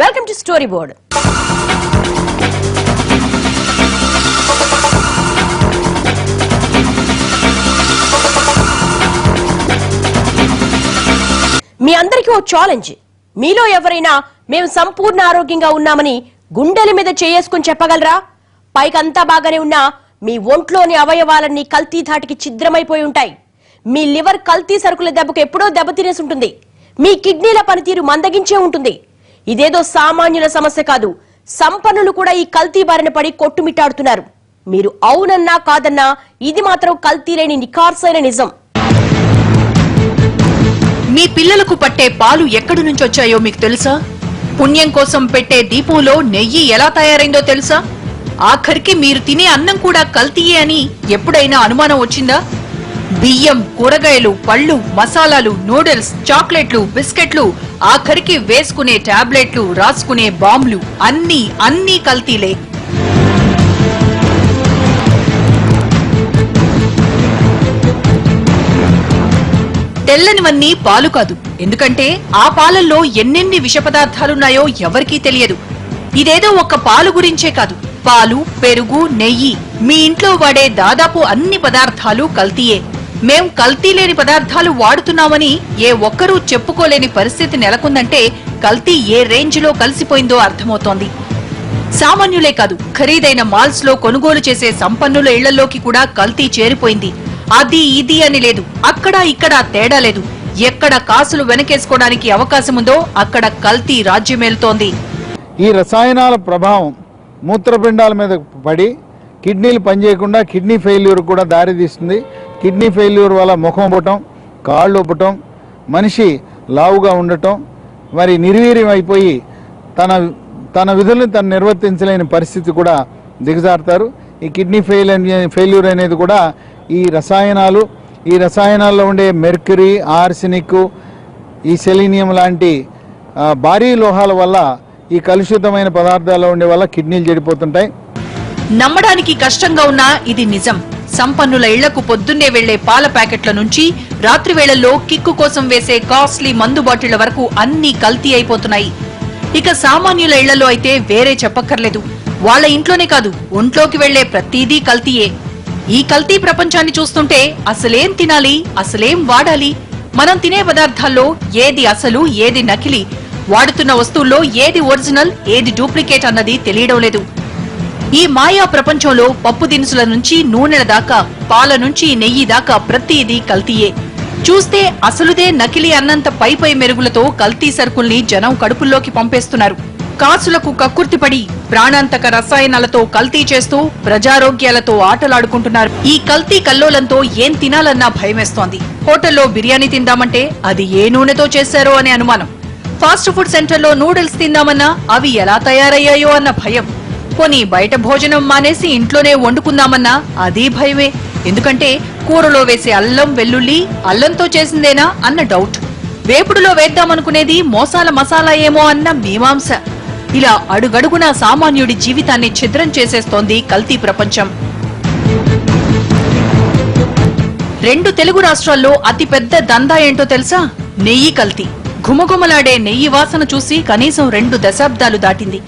Welcome to storyboard. మీ అందరికీ ఓ ఛాలెంజ్. మీలో ఎవరైనా మేము సంపూర్ణ ఆరోగ్యంగా ఉన్నామని గుండెల మీద చేసుకుని చెప్పగలరా? పైకంతా బాగానే ఉన్నా మీ ఒంట్లోని అవయవాలన్నీ కల్తీ ధాటికి ఛిద్రమైపోయి ఉంటాయి. మీ లివర్ కల్తీ సరుకుల దెబ్బకు ఎప్పుడో దెబ్బతినేసి ఉంటుంది. మీ కిడ్నీల పనితీరు మందగించే ఉంటుంది. ఇదేదో సామాన్యుల సమస్య కాదు, సంపన్నులు కూడా ఈ కల్తీ బారిన పడి కొట్టుమిట్టాడుతున్నారు. మీరు అవునన్నా కాదన్నా ఇది మాత్రం కల్తీ లేని నిఖార్సైన నిజం. మీ పిల్లలకు పట్టే పాలు ఎక్కడి నుంచి వచ్చాయో మీకు తెలుసా? పుణ్యం కోసం పెట్టే దీపంలో నెయ్యి ఎలా తయారైందో తెలుసా? ఆఖరికి మీరు తినే అన్నం కూడా కల్తీయే అని ఎప్పుడైనా అనుమానం వచ్చిందా? బియ్యం, కూరగాయలు, పళ్ళు, మసాలాలు, నూడిల్స్, చాక్లెట్లు, బిస్కెట్లు, ఆఖరికి వేసుకునే టాబ్లెట్లు, రాసుకునే బాంబులు అన్నీ కల్తీలే. తెల్లనివన్నీ పాలు కాదు, ఎందుకంటే ఆ పాలల్లో ఎన్నెన్ని విష పదార్థాలున్నాయో ఎవరికీ తెలియదు. ఇదేదో ఒక్క పాలు గురించే కాదు, పాలు, పెరుగు, నెయ్యి, మీ ఇంట్లో వాడే దాదాపు అన్ని పదార్థాలు కల్తీయే. మేం కల్తీ లేని పదార్థాలు వాడుతున్నామని ఏ ఒక్కరూ చెప్పుకోలేని పరిస్థితి నెలకొందంటే కల్తీ ఏ రేంజ్ లో కలిసిపోయిందో అర్థమవుతోంది. సామాన్యులే కాదు, ఖరీదైన మాల్స్ లో కొనుగోలు చేసే సంపన్నుల ఇళ్లలోకి కూడా కల్తీ చేరిపోయింది. అది ఇది అని లేదు, అక్కడ ఇక్కడ తేడా లేదు. ఎక్కడ కాసులు వెనకేసుకోవడానికి అవకాశముందో అక్కడ కల్తీ రాజ్యమేలుతోంది. ఈ రసాయనాల ప్రభావం మూత్రపిండాల మీద పడి కిడ్నీలు పనిచేయకుండా కిడ్నీ ఫెయిల్యూర్ కూడా దారితీస్తుంది. కిడ్నీ ఫెయిల్యూర్ వల్ల ముఖం ఉబ్బటం, కాళ్ళు ఉబ్బటం, మనిషి లావుగా ఉండటం, మరి నిర్వీర్యం అయిపోయి తన విధులను తను నిర్వర్తించలేని పరిస్థితి కూడా దిగజారుతారు. ఈ కిడ్నీ ఫెయిల్యూర్ అనేది కూడా ఈ రసాయనాల్లో ఉండే మెర్క్యూరీ, ఆర్సెనిక్, ఈ సెలీనియం లాంటి భారీ లోహాల వల్ల, ఈ కలుషితమైన పదార్థాల్లో ఉండే వల్ల కిడ్నీలు చెడిపోతుంటాయి. నమ్మడానికి కష్టంగా ఉన్నా ఇది నిజం. సంపన్నుల ఇళ్లకు పొద్దున్నే వెళ్లే పాల ప్యాకెట్ల నుంచి రాత్రి వేళల్లో కిక్కు కోసం వేసే కాస్ట్లీ మందు బాటిళ్ల వరకు అన్నీ కల్తీ అయిపోతున్నాయి. ఇక సామాన్యుల ఇళ్లలో అయితే వేరే చెప్పక్కర్లేదు. వాళ్ల ఇంట్లోనే కాదు, ఒంట్లోకి వెళ్లే ప్రతిదీ కల్తీయే. ఈ కల్తీ ప్రపంచాన్ని చూస్తుంటే అసలేం తినాలి, అసలేం వాడాలి? మనం తినే పదార్థాల్లో ఏది అసలు, ఏది నకిలీ, వాడుతున్న వస్తువుల్లో ఏది ఒరిజినల్, ఏది డూప్లికేట్ అన్నది తెలియడం లేదు. ఈ మాయా ప్రపంచంలో పప్పు దినుసుల నుంచి నూనెల దాకా, పాల నుంచి నెయ్యి దాకా ప్రతిదీ కల్తీయే. చూస్తే అసలుదే నకిలీ అన్నంత పై మెరుగులతో కల్తీ సరుకుల్ని జనం కడుపుల్లోకి పంపేస్తున్నారు. కాసులకు కక్కుర్తిపడి ప్రాణాంతక రసాయనాలతో కల్తీ చేస్తూ ప్రజారోగ్యాలతో ఆటలాడుకుంటున్నారు. ఈ కల్తీ కల్లోలంతో ఏం తినాలన్నా భయమేస్తోంది. హోటల్లో బిర్యానీ తిందామంటే అది ఏ నూనెతో చేశారో అనే అనుమానం. ఫాస్ట్ ఫుడ్ సెంటర్లో నూడిల్స్ తిందామన్నా అవి ఎలా తయారయ్యాయో అన్న భయం. పోనీ బయట భోజనం మానేసి ఇంట్లోనే వండుకుందామన్నా అదీ భయమే. ఎందుకంటే కూరలో వేసే అల్లం, వెల్లుల్లి అల్లంతో చేసిందేనా అన్న డౌట్. వేపుడులో వేద్దామనుకునేది మోసాల మసాలా ఏమో అన్న మీమాంస. ఇలా అడుగడుగునా సామాన్యుడి జీవితాన్ని ఛిద్రం చేసేస్తోంది కల్తీ ప్రపంచం. 2 తెలుగు రాష్ట్రాల్లో అతిపెద్ద దందా ఏంటో తెలుసా? నెయ్యి కల్తీ. ఘుమఘుమలాడే నెయ్యి వాసన చూసి కనీసం 2 దశాబ్దాలు దాటింది.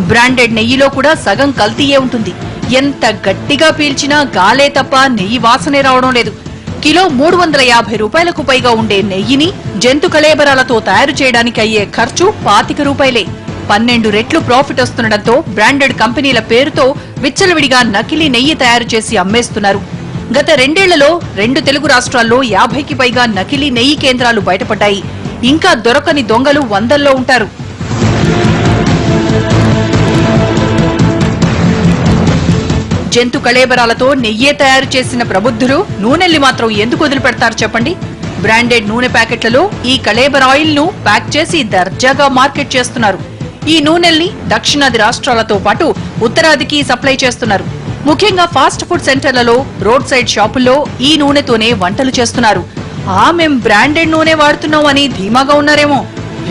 బ్రాండెడ్ నెయ్యిలో కూడా సగం కల్తీయే ఉంటుంది. ఎంత గట్టిగా పీల్చినా గాలే తప్ప నెయ్యి వాసనే రావడం లేదు. కిలో 350 రూపాయలకు పైగా ఉండే నెయ్యిని జంతు కళేబరాలతో తయారు చేయడానికి అయ్యే ఖర్చు 25 రూపాయలే. 12 రెట్లు ప్రాఫిట్ వస్తుండటంతో బ్రాండెడ్ కంపెనీల పేరుతో విచ్చలవిడిగా నకిలీ నెయ్యి తయారు చేసి అమ్మేస్తున్నారు. గత 2 ఏళ్లలో 2 తెలుగు రాష్ట్రాల్లో 50కి పైగా నకిలీ నెయ్యి కేంద్రాలు బయటపడ్డాయి. ఇంకా దొరకని దొంగలు 100ల్లో ఉంటారు. జంతు కళేబరాలతో నెయ్యే తయారు చేసిన ప్రబుద్ధులు నూనెల్ని మాత్రం ఎందుకు వదిలిపెడతారు చెప్పండి? బ్రాండెడ్ నూనె ప్యాకెట్లలో ఈ కళేబర ఆయిల్ ను ప్యాక్ చేసి దర్జాగా మార్కెట్ చేస్తున్నారు. ఈ నూనెల్ని దక్షిణాది రాష్ట్రాలతో పాటు ఉత్తరాదికి సప్లై చేస్తున్నారు. ముఖ్యంగా ఫాస్ట్ ఫుడ్ సెంటర్లలో, రోడ్ సైడ్ షాపుల్లో ఈ నూనెతోనే వంటలు చేస్తున్నారు. మేం బ్రాండెడ్ నూనె వాడుతున్నాం అని ధీమాగా ఉన్నారేమో.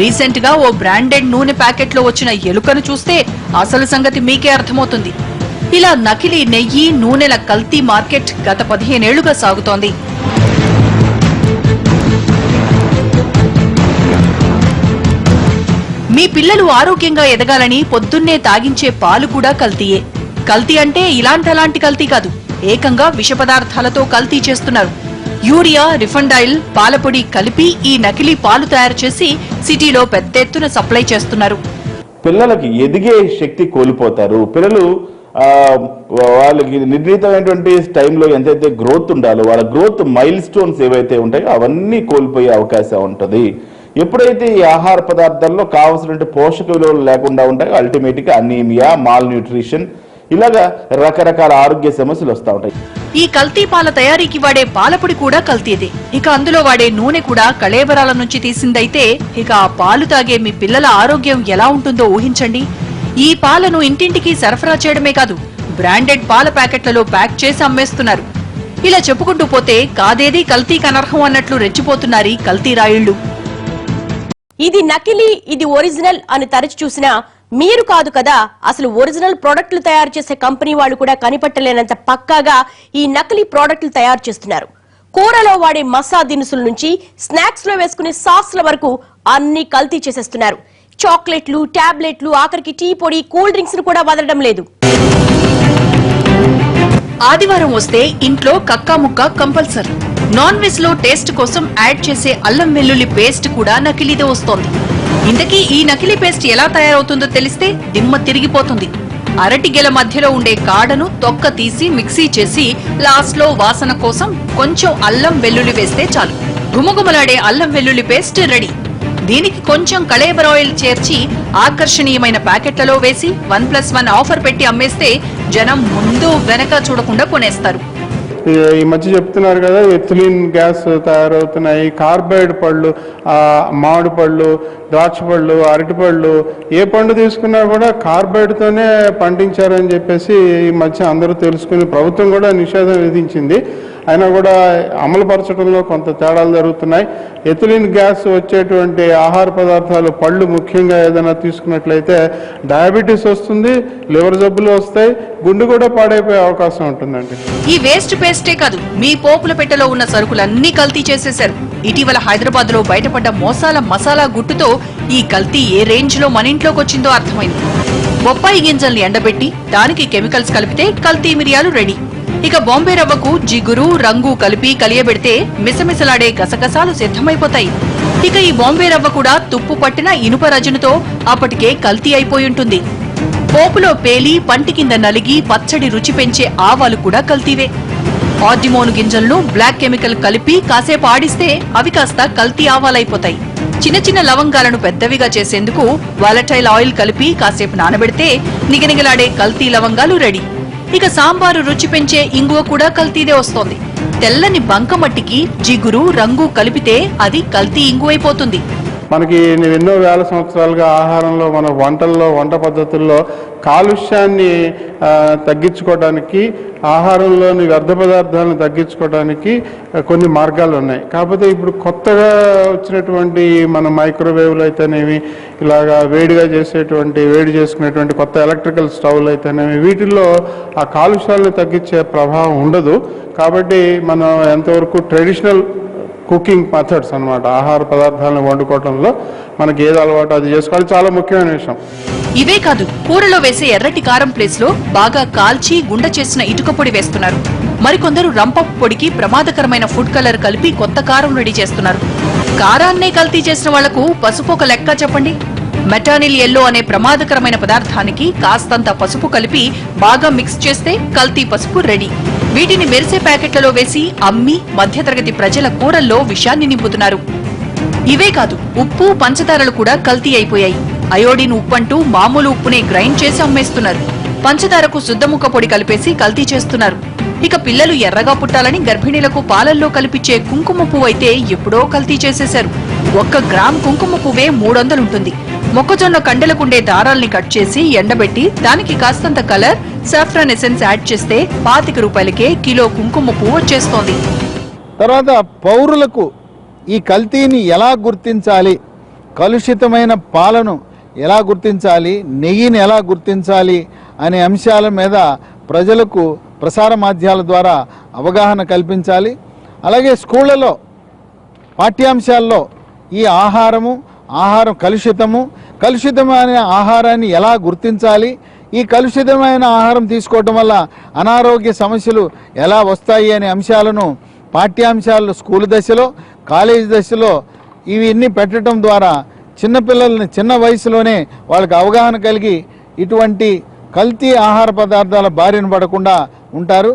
రీసెంట్ గా ఓ బ్రాండెడ్ నూనె ప్యాకెట్ లో వచ్చిన ఎలుకను చూస్తే అసలు సంగతి మీకే అర్థమవుతుంది. ఇలా నకిలీ నెయ్యి, నూనెల కల్తీ మార్కెట్ గత 15 ఏళ్లుగా సాగుతోంది. మీ పిల్లలు ఆరోగ్యంగా ఎదగాలని పొద్దున్నే తాగించే పాలు కూడా కల్తీయే. కల్తీ అంటే ఇలాంటి కల్తీ కాదు, ఏకంగా విష పదార్థాలతో కల్తీ చేస్తున్నారు. యూరియా, రిఫైండ్ ఆయిల్, పాలపొడి కలిపి ఈ నకిలీ పాలు తయారు చేసి సిటీలో పెద్ద ఎత్తున సప్లై చేస్తున్నారు. పిల్లలకి ఎదిగే శక్తి కోల్పోతారు. పిల్లలు వాళ్ళకి నిర్ణీతమైనటువంటి టైంలో ఎంతైతే గ్రోత్ ఉండాలో వాళ్ళ గ్రోత్ మైల్ స్టోన్స్ ఏవైతే ఉంటాయో అవన్నీ కోల్పోయే అవకాశం ఉంటుంది. ఎప్పుడైతే ఈ ఆహార పదార్థాల్లో కావాల్సినటువంటి పోషక విలువలు లేకుండా ఉంటాయో అల్టిమేట్గా అనీమియా, మాల్ న్యూట్రిషన్ ఇలాగా రకరకాల ఆరోగ్య సమస్యలు వస్తూ ఉంటాయి. ఈ కల్తీ పాల తయారీకి వాడే పాలపొడి కూడా కల్తీదే. ఇక అందులో వాడే నూనె కూడా కళేబరాల నుంచి తీసిందైతే ఇక ఆ పాలు తాగే మీ పిల్లల ఆరోగ్యం ఎలా ఉంటుందో ఊహించండి. ఈ పాలను ఇంటింటికి సరఫరా చేయడమే కాదు, బ్రాండెడ్ పాల ప్యాకెట్లలో ప్యాక్ చేసి అమ్మేస్తున్నారు. ఇలా చెప్పుకుంటూ పోతే కాదేది కల్తీకి అనర్హం అన్నట్లు రెచ్చిపోతున్నారు కల్తీ రాయుళ్లు. ఇది నకిలీ, ఇది ఒరిజినల్ అని తరచి చూసినా మీరు కాదు కదా, అసలు ఒరిజినల్ ప్రోడక్ట్లు తయారు చేసే కంపెనీ వాళ్ళు కూడా కనిపెట్టలేనంత పక్కాగా ఈ నకిలీ ప్రోడక్ట్లు తయారు చేస్తున్నారు. కూరలో వాడే మసా దినుసుల నుంచి స్నాక్స్ లో వేసుకునే సాస్ల వరకు అన్ని కల్తీ చేసేస్తున్నారు. చాక్లెట్లు, టాబ్లెట్లు, ఆఖరికి టీ పొడి, కూల్ డ్రింక్స్ ను కూడా వదలడం లేదు. ఆదివారం వస్తే ఇంట్లో కక్కా ముక్క కంపల్సరీ. నాన్ వెజ్ లో టేస్ట్ కోసం యాడ్ చేసే అల్లం వెల్లుల్లి పేస్ట్ కూడా నకిలీదే వస్తోంది. ఇంతకీ ఈ నకిలీ పేస్ట్ ఎలా తయారవుతుందో తెలిస్తే దిమ్మ తిరిగిపోతుంది. అరటి గెల మధ్యలో ఉండే కాడను తొక్క తీసి మిక్సీ చేసి లాస్ట్ లో వాసన కోసం కొంచెం అల్లం వెల్లుల్లి వేస్తే చాలు, గుమగుమలాడే అల్లం వెల్లుల్లి పేస్ట్ రెడీ. దీనికి కొంచెం కళేబర ఆయిల్ చేర్చి ఆకర్షణీయమైన ప్యాకెట్లలో వేసి 1+1 ఆఫర్ పెట్టి అమ్మేస్తే జనం ముందు వెనక చూడకుండా కొనేస్తారు. ఈ మధ్య చెప్తున్నారు కదా, ఎథిలిన్ గ్యాస్ తయారవుతున్నాయి, కార్బైడ్ పళ్ళు, మామిడి పళ్ళు, ద్రాక్ష పళ్ళు, అరటి పళ్ళు, ఏ పండు తీసుకున్నా కూడా కార్బైడ్తోనే పండించారని చెప్పేసి ఈ మధ్య అందరూ తెలుసుకుని ప్రభుత్వం కూడా నిషేధం విధించింది. అయినా కూడా అమలుపరచడంలో కొంత తేడాలు జరుగుతున్నాయి. ఎథిలిన్ గ్యాస్ వచ్చేటువంటి ఆహార పదార్థాలు, పళ్ళు ముఖ్యంగా ఏదైనా తీసుకున్నట్లయితే డయాబెటీస్ వస్తుంది, లివర్ జబ్బులు వస్తాయి, గుండె కూడా పాడైపోయే అవకాశం ఉంటుందండి. ఈ వేస్ట్ పేస్టే కాదు, మీ పోపుల పెట్టెలో ఉన్న సరుకులన్నీ కల్తీ చేసేశారు. ఇటీవల హైదరాబాద్ లో బయటపడ్డ మోసాల మసాలా గుట్టుతో ఈ కల్తీ ఏ రేంజ్ లో మన ఇంట్లోకి వచ్చిందో అర్థమైంది. బొప్పాయి గింజల్ని ఎండబెట్టి దానికి కెమికల్స్ కలిపితే కల్తీ మిరియాలు రెడీ. ఇక బాంబే రవ్వకు జిగురు, రంగు కలిపి కలియబెడితే మిసమిసలాడే గసగసాలు సిద్ధమైపోతాయి. ఇక ఈ బాంబే రవ్వ కూడా తుప్పు పట్టిన ఇనుప రజనుతో అప్పటికే కల్తీ అయిపోయి ఉంటుంది. పోపులో పేలి పంటి కింద నలిగి పచ్చడి రుచి పెంచే ఆవాలు కూడా కల్తీవే. ఆర్డిమోను గింజలను బ్లాక్ కెమికల్ కలిపి కాసేపు ఆడిస్తే అవి కాస్త కల్తీ ఆవాలైపోతాయి. చిన్న చిన్న లవంగాలను పెద్దవిగా చేసేందుకు వాలటైల్ ఆయిల్ కలిపి కాసేపు నానబెడితే నిగనిగలాడే కల్తీ లవంగాలు రెడీ. ఇక సాంబారు రుచి పెంచే ఇంగువ కూడా కల్తీదే వస్తోంది. తెల్లని బంకమట్టికి జిగురు, రంగు కలిపితే అది కల్తీ ఇంగువైపోతుంది. మనకి ఎన్నో వేల సంవత్సరాలుగా ఆహారంలో, మన వంటల్లో, వంట పద్ధతుల్లో కాలుష్యాన్ని తగ్గించుకోవడానికి, ఆహారంలోని వ్యర్థ పదార్థాలను తగ్గించుకోవడానికి కొన్ని మార్గాలు ఉన్నాయి. కాకపోతే ఇప్పుడు కొత్తగా వచ్చినటువంటి మన మైక్రోవేవ్లు అయితేనేమి, ఇలాగా వేడి చేసుకునేటువంటి కొత్త ఎలక్ట్రికల్ స్టవ్లు అయితేనేమి, వీటిల్లో ఆ కాలుష్యాలను తగ్గించే ప్రభావం ఉండదు. కాబట్టి మనం ఎంతవరకు ట్రెడిషనల్ కుకింగ్ మెథడ్స్ అన్నమాట, ఆహార పదార్థాలను వండుకోవడంలో మనకి ఏది అలవాటు అది చేసుకోవాలి, చాలా ముఖ్యమైన విషయం. ఇవే కాదు, కూరలో వేసే ఎర్రటి కారం ప్లేస్ లో బాగా కాల్చి గుండ చేసిన ఇటుక పొడి వేస్తున్నారు. మరికొందరు రంపపు పొడికి ప్రమాదకరమైన ఫుడ్ కలర్ కలిపి కొత్త కారం రెడీ చేస్తున్నారు. కారాన్నే కల్తీ చేసిన వాళ్లకు పసుపు ఒక లెక్క చెప్పండి. మెటానిల్ ఎల్లో అనే ప్రమాదకరమైన పదార్థానికి కాస్తంత పసుపు కలిపి బాగా మిక్స్ చేస్తే కల్తీ పసుపు రెడీ. వీటిని మెరిసే ప్యాకెట్లలో వేసి అమ్మి మధ్యతరగతి ప్రజల కూరల్లో విషాన్ని నింపుతున్నారు. ఇవే కాదు, ఉప్పు, పంచదారలు కూడా కల్తీ అయిపోయాయి. అయోడిన్ ఉప్పంటూ మామూలు ఉప్పునే గ్రైండ్ చేసి అమ్మేస్తున్నారు. పంచదారకు శుద్ధముక్క పొడి కలిపేసి కల్తీ చేస్తున్నారు. ఇక పిల్లలు ఎర్రగా పుట్టాలని గర్భిణీలకు పాలల్లో కల్పించే కుంకుమ పువ్వు అయితే ఎప్పుడో కల్తీ చేసేశారు. 1 గ్రామ్ కుంకుమ పువ్వే 300 ఉంటుంది. మొక్కజొన్న కండెలకుండే దారాల్ని కట్ చేసి ఎండబెట్టి దానికి కాస్తంత కలర్, సాఫ్రాన్ ఎసెన్స్ యాడ్ చేస్తే 25 రూపాయలకే కిలో కుంకుమ పువ్వు వచ్చేస్తోంది. తర్వాత పౌరులకు ఈ కల్తీని ఎలా గుర్తించాలి, కలుషితమైన పాలను ఎలా గుర్తించాలి, నెయ్యిని ఎలా గుర్తించాలి అనే అంశాల మీద ప్రజలకు ప్రసార మాధ్యమాల ద్వారా అవగాహన కల్పించాలి. అలాగే స్కూళ్లలో పాఠ్యాంశాల్లో ఈ ఆహారము, ఆహారం కలుషితమైన ఆహారాన్ని ఎలా గుర్తించాలి, ఈ కలుషితమైన ఆహారం తీసుకోవటం వల్ల అనారోగ్య సమస్యలు ఎలా వస్తాయి అనే అంశాలను పాఠ్యాంశాలు స్కూల్ దశలో, కాలేజీ దశలో ఇవన్నీ పెట్టడం ద్వారా చిన్నపిల్లల్ని చిన్న వయసులోనే వాళ్ళకి అవగాహన కలిగి ఇటువంటి కల్తీ ఆహార పదార్థాల బారిన పడకుండా ఉంటారు.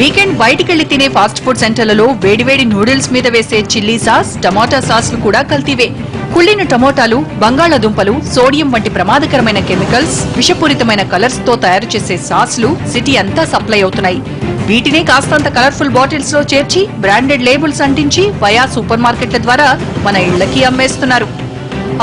వీకెండ్ బయటికెళ్లి తినే ఫాస్ట్ ఫుడ్ సెంటర్లలో వేడివేడి నూడిల్స్ మీద వేసే చిల్లీ సాస్, టమోటా సాస్లు కూడా కల్తీవే. కుళ్ళిన టమోటాలు, బంగాళాదుంపలు, సోడియం వంటి ప్రమాదకరమైన కెమికల్స్, విషపూరితమైన కలర్స్ తో తయారు చేసే సాస్లు సిటీ అంతా సప్లై అవుతున్నాయి. వీటినే కాస్తంత కలర్ఫుల్ బాటిల్స్ లో చేర్చి బ్రాండెడ్ లేబుల్స్ అంటించి వయా సూపర్ మార్కెట్ల ద్వారా మన ఇళ్లకి అమ్మేస్తున్నారు.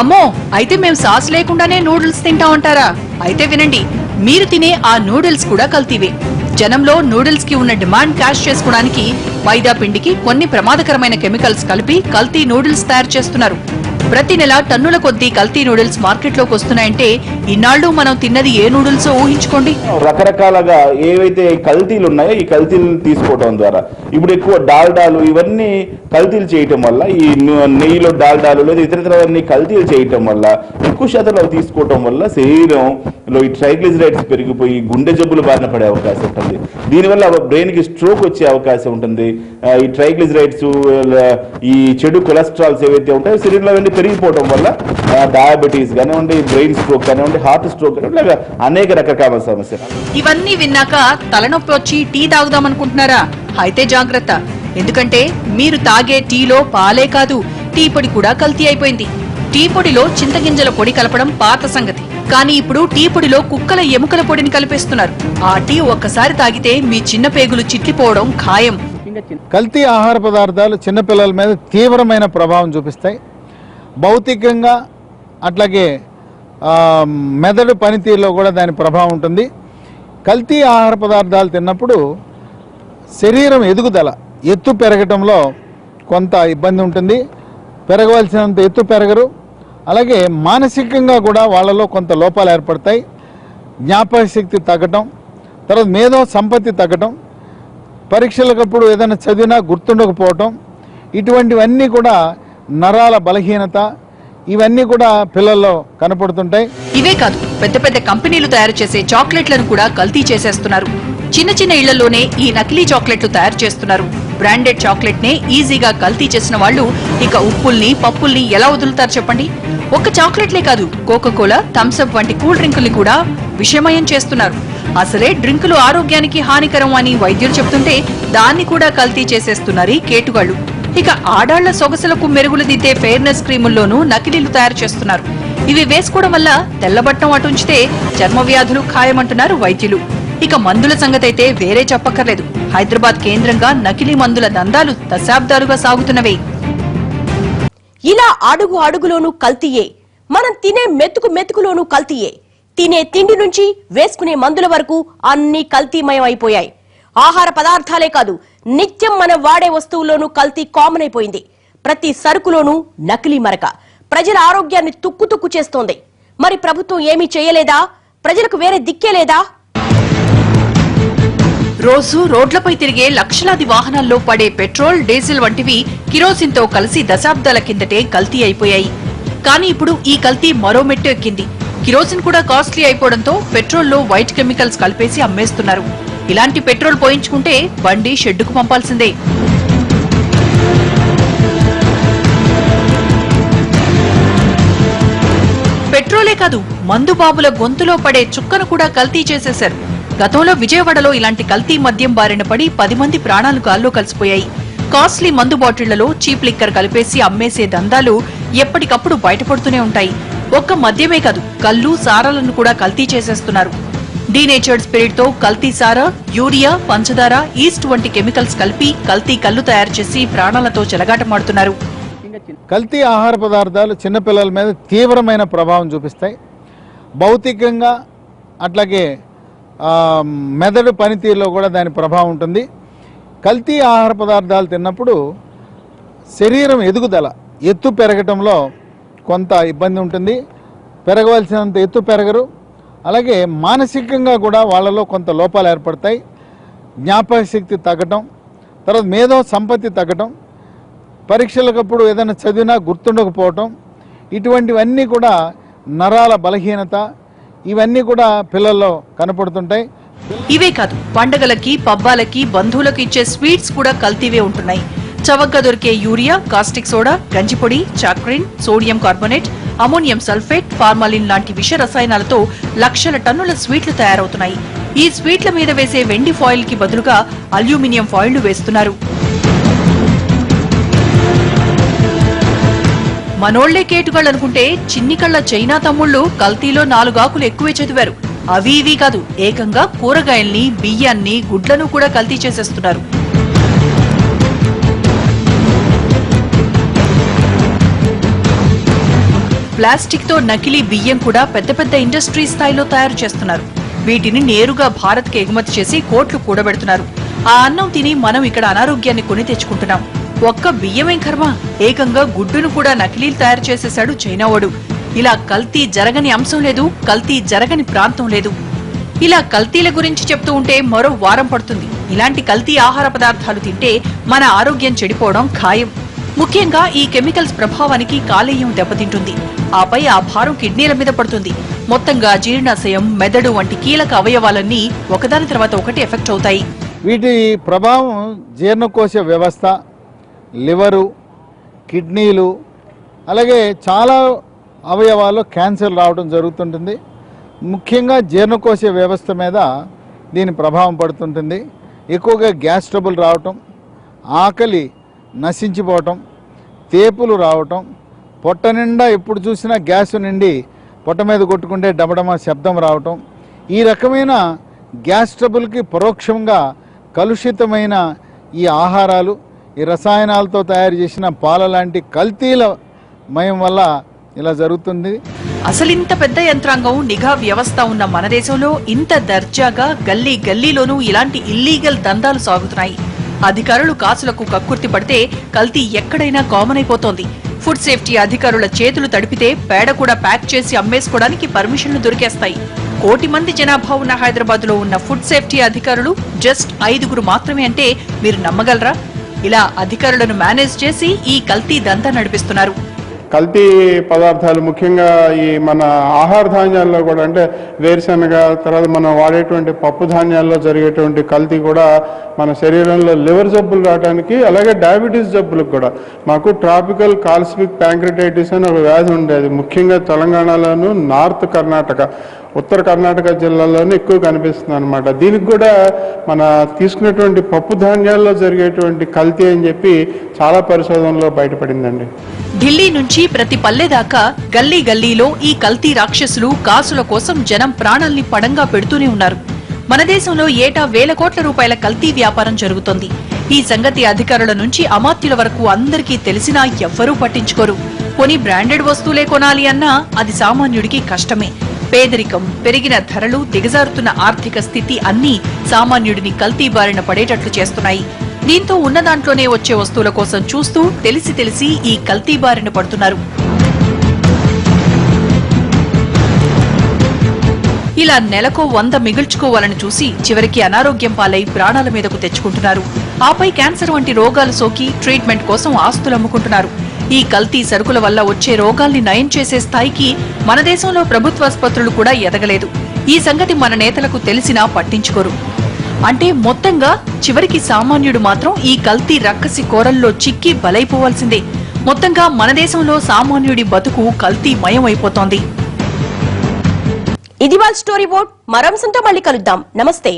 అమ్మో, అయితే మేం సాస్ లేకుండానే నూడిల్స్ తింటామంటారా? అయితే వినండి, మీరు తినే ఆ నూడిల్స్ కూడా కల్తీవే. జనంలో నూడిల్స్ కి ఉన్న డిమాండ్ క్యాష్ చేసుకోవడానికి మైదా పిండికి కొన్ని ప్రమాదకరమైన కెమికల్స్ కలిపి కల్తీ నూడిల్స్ తయారు చేస్తున్నారు. ప్రతి నెల టన్నుల కొద్దీ కల్తీ నూడిల్స్ మార్కెట్లోకి వస్తున్నాయంటే ఇన్నాళ్లు మనం తిన్నది ఏ నూడిల్స్ ఊహించుకోండి. రకరకాలుగా ఏవైతే కల్తీలు ఉన్నాయో ఈ కల్తీలను తీసుకోవడం ద్వారా ఇప్పుడు ఎక్కువ డాల్డాలు ఇవన్నీ కల్తీలు చేయటం వల్ల, ఈ నెయ్యిలో డాల్డాలు లేదా ఇతరత్రవన్నీ కల్తీలు చేయటం వల్ల, ఎక్కువ శాతంలో తీసుకోవటం వల్ల శరీరంలో ఈ ట్రైగ్లిజరైడ్స్ పెరిగిపోయి గుండె జబ్బులు బారిన పడే అవకాశం ఉంటుంది. దీనివల్ల బ్రెయిన్ కి స్ట్రోక్ వచ్చే అవకాశం ఉంటుంది. ఈ ట్రైగ్లిజరైడ్స్, ఈ చెడు కొలెస్ట్రాల్స్ ఏవైతే ఉంటాయో శరీరంలో అవన్నీ పెరిగిపోవడం వల్ల డయాబెటీస్ కానివ్వండి, బ్రెయిన్ స్ట్రోక్ కానివ్వండి, హార్ట్ స్ట్రోక్ కానివ్వండి, అనేక రకరకాల సమస్యలు. ఇవన్నీ విన్నాక తలనొప్పి వచ్చి టీ తాగుదామనుకుంటున్నారా? అయితే జాగ్రత్త, ఎందుకంటే మీరు తాగే టీలో పాలే కాదు, టీ పొడి కూడా కల్తీ అయిపోయింది. టీ పొడిలో చింతగింజల పొడి కలపడం పాత సంగతి. కానీ ఇప్పుడు టీ పొడిలో కుక్కల ఎముకల పొడిని కలిపేస్తున్నారు. ఆ టీ ఒక్కసారి తాగితే మీ చిన్న పేగులు చిట్లిపోవడం ఖాయం. కల్తీ ఆహార పదార్థాలు చిన్నపిల్లల మీద తీవ్రమైన ప్రభావం చూపిస్తాయి. భౌతికంగా అట్లాగే మెదడు పనితీరులో కూడా దాని ప్రభావం ఉంటుంది. కల్తీ ఆహార పదార్థాలు తిన్నప్పుడు శరీరం ఎత్తు పెరగటంలో కొంత ఇబ్బంది ఉంటుంది. పెరగవలసినంత ఎత్తు పెరగరు. అలాగే మానసికంగా కూడా వాళ్ళలో కొంత లోపాలు ఏర్పడతాయి. జ్ఞాపక శక్తి తగ్గటం, తర్వాత మేధో సంపత్తి తగ్గటం, పరీక్షలకప్పుడు ఏదైనా చదివినా గుర్తుండకపోవటం, ఇటువంటివన్నీ కూడా నరాల బలహీనత, ఇవన్నీ కూడా పిల్లల్లో కనపడుతుంటాయి. ఇవే కాదు, పెద్ద పెద్ద కంపెనీలు తయారు చేసే చాక్లెట్లను కూడా కల్తీ చేసేస్తున్నారు. చిన్న చిన్న ఇళ్లలోనే ఈ నకిలీ చాక్లెట్లు తయారు చేస్తున్నారు. బ్రాండెడ్ చాక్లెట్ నే ఈజీగా కల్తీ చేసిన వాళ్ళు ఇక ఉప్పుల్ని, పప్పుల్ని ఎలా వదులుతారు చెప్పండి? ఒక్క చాక్లెట్లే కాదు, కోకోకోలా, థమ్స్అప్ వంటి కూల్ డ్రింకుల్ని కూడా విషమయం చేస్తున్నారు. అసలే డ్రింకులు ఆరోగ్యానికి హానికరం అని వైద్యులు చెప్తుంటే దాన్ని కూడా కల్తీ చేసేస్తున్నారు ఈ కేటుగాళ్లు. ఇక ఆడాళ్ల సొగసులకు మెరుగులు దిద్దే ఫెయిర్నెస్ క్రీముల్లోనూ నకిలీలు తయారు చేస్తున్నారు. ఇవి వేసుకోవడం వల్ల తెల్లబట్టం అటుంచితే చర్మ వ్యాధులు ఖాయమంటున్నారు వైద్యులు. ఇక మందుల సంగతైతే వేరే చెప్పక్కర్లేదు. హైదరాబాద్ కేంద్రంగా నకిలీ మందుల దందాలు దశాబ్దాలుగా సాగుతున్నవే. ఇలా అడుగు అడుగులోనూ కల్తీయే. మనం తినే మెతుకు మెతుకులోనూ కల్తీయే. తినే తిండి నుంచి వేసుకునే మందుల వరకు అన్ని కల్తీమయం అయిపోయాయి. ఆహార పదార్థాలే కాదు, నిత్యం మనం వాడే వస్తువుల్లోనూ కల్తీ కామన్ అయిపోయింది. ప్రతి సరుకులోనూ నకిలీ మరక ప్రజల ఆరోగ్యాన్ని తుక్కు చేస్తోంది. మరి ప్రభుత్వం ఏమీ చేయలేదా? ప్రజలకు వేరే దిక్కే లేదా? రోజు రోడ్లపై తిరిగే లక్షలాది వాహనాల్లో పడే పెట్రోల్, డీజిల్ వంటివి కిరోసిన్ తో కలిసి దశాబ్దాల కిందటే కల్తీ అయిపోయాయి. కానీ ఇప్పుడు ఈ కల్తీ మరో మెట్టు ఎక్కింది. కిరోసిన్ కూడా కాస్ట్లీ అయిపోవడంతో పెట్రోల్లో వైట్ కెమికల్స్ కలిపేసి అమ్మేస్తున్నారు. ఇలాంటి పెట్రోల్ పోయించుకుంటే బండి షెడ్డుకు పంపాల్సిందే. పెట్రోలే కాదు, మందు బాబుల గొంతులో పడే చుక్కను కూడా కల్తీ చేసేశారు. గతంలో విజయవాడలో ఇలాంటి కల్తీ మద్యం బారిన పడి 10 మంది ప్రాణాలు గాల్లో కలిసిపోయాయి. కాస్ట్లీ మందు బాటిళ్లలో చీప్ లిక్కర్ కలిపేసి అమ్మేసే దందాలు ఎప్పటికప్పుడు బయటపడుతూనే ఉంటాయి. ఒక్క మద్యమే కాదు, కల్లు, సారాలను కూడా కల్తీ చేసేస్తున్నారు. డీనేచర్డ్ స్పిరిట్ తో కల్తీ సారా, యూరియా, పంచదార, ఈస్ట్ వంటి కెమికల్స్ కలిపి కల్తీ కల్లు తయారు చేసి ప్రాణాలతో చెలగాటమాడుతున్నారు. కల్తీ ఆహార పదార్థాలు చిన్నపిల్లల మీద తీవ్రమైన ప్రభావం చూపిస్తాయి. భౌతికంగా అట్లాగే మెదడు పనితీరులో కూడా దాని ప్రభావం ఉంటుంది. కల్తీ ఆహార పదార్థాలు తిన్నప్పుడు శరీరం ఎత్తు పెరగటంలో కొంత ఇబ్బంది ఉంటుంది. పెరగవలసినంత ఎత్తు పెరగరు. అలాగే మానసికంగా కూడా వాళ్ళలో కొంత లోపాలు ఏర్పడతాయి. జ్ఞాపక శక్తి తగ్గటం, తర్వాత మేధో సంపత్తి తగ్గటం, పరీక్షలకప్పుడు ఏదైనా చదివినా గుర్తుండకపోవటం, ఇటువంటివన్నీ కూడా నరాల బలహీనత ఇవన్నీ కూడా పిల్లల్లో కనపడుతుంటాయి. ఇవే కాదు, పండగలకి పబ్బాలకి బంధువులకు ఇచ్చే స్వీట్స్ కూడా కల్తీవే ఉంటున్నాయి. చవకగా దొరికే యూరియా, కాస్టిక్ సోడా, గంజిపొడి, saccharin, sodium carbonate, ammonium sulphate, formalin లాంటి విష రసాయనాలతో లక్షల టన్నుల స్వీట్లు తయారవుతున్నాయి. ఈ స్వీట్ల మీద వేసే వెండి ఫాయిల్ కి బదులుగా అల్యూమినియం ఫాయిళ్లు వేస్తున్నారు. మనోళ్లే కేటుగాళ్ళనుకుంటే చిన్ని కళ్ల చైనా తమ్ముళ్లు కల్తీలో 4 ఆకులు ఎక్కువే చదివారు. అవి ఇవి కాదు, ఏకంగా కూరగాయల్ని, బియ్యాన్ని, గుడ్లను కూడా కల్తీ చేసేస్తున్నారు. ప్లాస్టిక్ తో నకిలీ బియ్యం కూడా పెద్ద పెద్ద ఇండస్ట్రీ స్థాయిలో తయారు చేస్తున్నారు. వీటిని నేరుగా భారత్ కి ఎగుమతి చేసి కోట్లు కూడబెడుతున్నారు. ఆ అన్నం తిని మనం ఇక్కడ అనారోగ్యాన్ని కొని తెచ్చుకుంటున్నాం. ఒక్క బియ్యమేం కర్మ, ఏకంగా గుడ్డును కూడా నకిలీలు తయారు చేసేశాడు చైనావాడు. ఇలా కల్తీ జరగని అంశం లేదు, కల్తీ జరగని ప్రాంతం లేదు. ఇలా కల్తీల గురించి చెప్తూ ఉంటే మరో వారం పడుతుంది. ఇలాంటి కల్తీ ఆహార పదార్థాలు తింటే మన ఆరోగ్యం చెడిపోవడం ఖాయం. ముఖ్యంగా ఈ కెమికల్స్ ప్రభావానికి కాలేయం దెబ్బతింటుంది. ఆపై ఆ భారం కిడ్నీల మీద పడుతుంది. మొత్తంగా జీర్ణాశయం, మెదడు వంటి కీలక అవయవాలన్నీ ఒకదాని తర్వాత ఒకటి ఎఫెక్ట్ అవుతాయి. వీటి ప్రభావం జీర్ణకోశ వ్యవస్థ, లివరు, కిడ్నీలు, అలాగే చాలా అవయవాల్లో క్యాన్సర్ రావడం జరుగుతుంటుంది. ముఖ్యంగా జీర్ణకోశ వ్యవస్థ మీద దీని ప్రభావం పడుతుంటుంది. ఎక్కువగా గ్యాస్ ట్రబుల్ రావటం, ఆకలి నశించిపోవటం, తేపులు రావటం, పొట్ట నిండా ఎప్పుడు చూసినా గ్యాస్ నిండి పొట్ట మీద కొట్టుకుంటే డమడమ శబ్దం రావటం, ఈ రకమైన గ్యాస్ ట్రబుల్కి పరోక్షంగా కలుషితమైన ఈ ఆహారాలు, ఈ రసాయనాలతో తయారు చేసిన పాల లాంటి కల్తీల మయం వల్ల ఇలా జరుగుతుంది. అసలింత పెద్ద యంత్రాంగం, నిఘా వ్యవస్థ ఉన్న మన దేశంలో ఇంత దర్జాగా గల్లీ గల్లీలోనూ ఇలాంటి ఇల్లీగల్ దందాలు సాగుతున్నాయి. అధికారులు కాసులకు కక్కుర్తి పడితే కల్తీ ఎక్కడైనా కామన్ అయిపోతోంది. ఫుడ్ సేఫ్టీ అధికారుల చేతులు తడిపితే పేడ కూడా ప్యాక్ చేసి అమ్మేసుకోవడానికి పర్మిషన్లు దొరికేస్తాయి. 1 కోటి మంది జనాభా ఉన్న హైదరాబాద్ లో ఉన్న ఫుడ్ సేఫ్టీ అధికారులు జస్ట్ 5గురు మాత్రమే అంటే మీరు నమ్మగలరా? ఇలా అధికారులను మేనేజ్ చేసి ఈ కల్తీ దందా నడిపిస్తున్నారు. కల్తీ పదార్థాలు ముఖ్యంగా ఈ మన ఆహార ధాన్యాల్లో కూడా, అంటే వేరుశనగ, తర్వాత మనం వాడేటువంటి పప్పు ధాన్యాల్లో జరిగేటువంటి కల్తీ కూడా మన శరీరంలో లివర్ జబ్బులు రావడానికి, అలాగే డయాబెటీస్ జబ్బులకు కూడా. మాకు ట్రాపికల్ కాల్సిఫిక్ ప్యాంక్రిటైటిస్ అని ఒక వ్యాధి ఉండేది. ముఖ్యంగా తెలంగాణలోను, నార్త్ కర్ణాటక, ఉత్తర కర్ణాటక జిల్లాల్లోనే ఎక్కువ కనిపిస్తుంది అనమాట. దీనికి కూడా మన తీసుకునేటువంటి పప్పు ధాన్యాల్లో జరిగేటువంటి కల్తీ అని చెప్పి చాలా పరిశోధనలో బయటపడిందండి. ఢిల్లీ నుంచి ప్రతి పల్లె దాకా గల్లీ గల్లీలో ఈ కల్తీ రాక్షసులు కాసుల కోసం జనం ప్రాణాల్ని పడంగా పెడుతూనే ఉన్నారు. మన దేశంలో ఏటా వేల కోట్ల రూపాయల కల్తీ వ్యాపారం జరుగుతోంది. ఈ సంగతి అధికారుల నుంచి అమాత్యుల వరకు అందరికీ తెలిసినా ఎవ్వరూ పట్టించుకోరు. కొని బ్రాండెడ్ వస్తువులే కొనాలి అన్నా అది సామాన్యుడికి కష్టమే. పేదరికం, పెరిగిన ధరలు, దిగజారుతున్న ఆర్థిక స్థితి అన్నీ సామాన్యుడిని కల్తీ బారిన పడేటట్లు చేస్తున్నాయి. దీంతో ఉన్న దాంట్లోనే వచ్చే వస్తువుల కోసం చూస్తూ తెలిసి తెలిసి ఈ కల్తీ బారిన పడుతున్నారు. ఇలా నెలకు 100 మిగుల్చుకోవాలని చూసి చివరికి అనారోగ్యం పాలై ప్రాణాల మీదకు తెచ్చుకుంటున్నారు. ఆపై క్యాన్సర్ వంటి రోగాలు సోకి ట్రీట్మెంట్ కోసం ఆస్తులు అమ్ముకుంటున్నారు. ఈ కల్తీ సరుకుల వల్ల వచ్చే రోగాల్ని నయం చేసే స్థాయికి మన దేశంలో ప్రభుత్వాసుపత్రులు కూడా ఎదగలేదు. ఈ సంగతి మన నేతలకు తెలిసినా పట్టించుకోరు. అంటే మొత్తంగా చివరికి సామాన్యుడు మాత్రం ఈ కల్తీ రక్కసి కోరల్లో చిక్కి బలైపోవాల్సిందే. మొత్తంగా మన దేశంలో సామాన్యుడి బతుకు కల్తీ మయం అయిపోతోంది. ఇది వాళ్ళ స్టోరీ బోర్డ్. మరో అంశంతో మళ్ళీ కలుద్దాం. నమస్తే.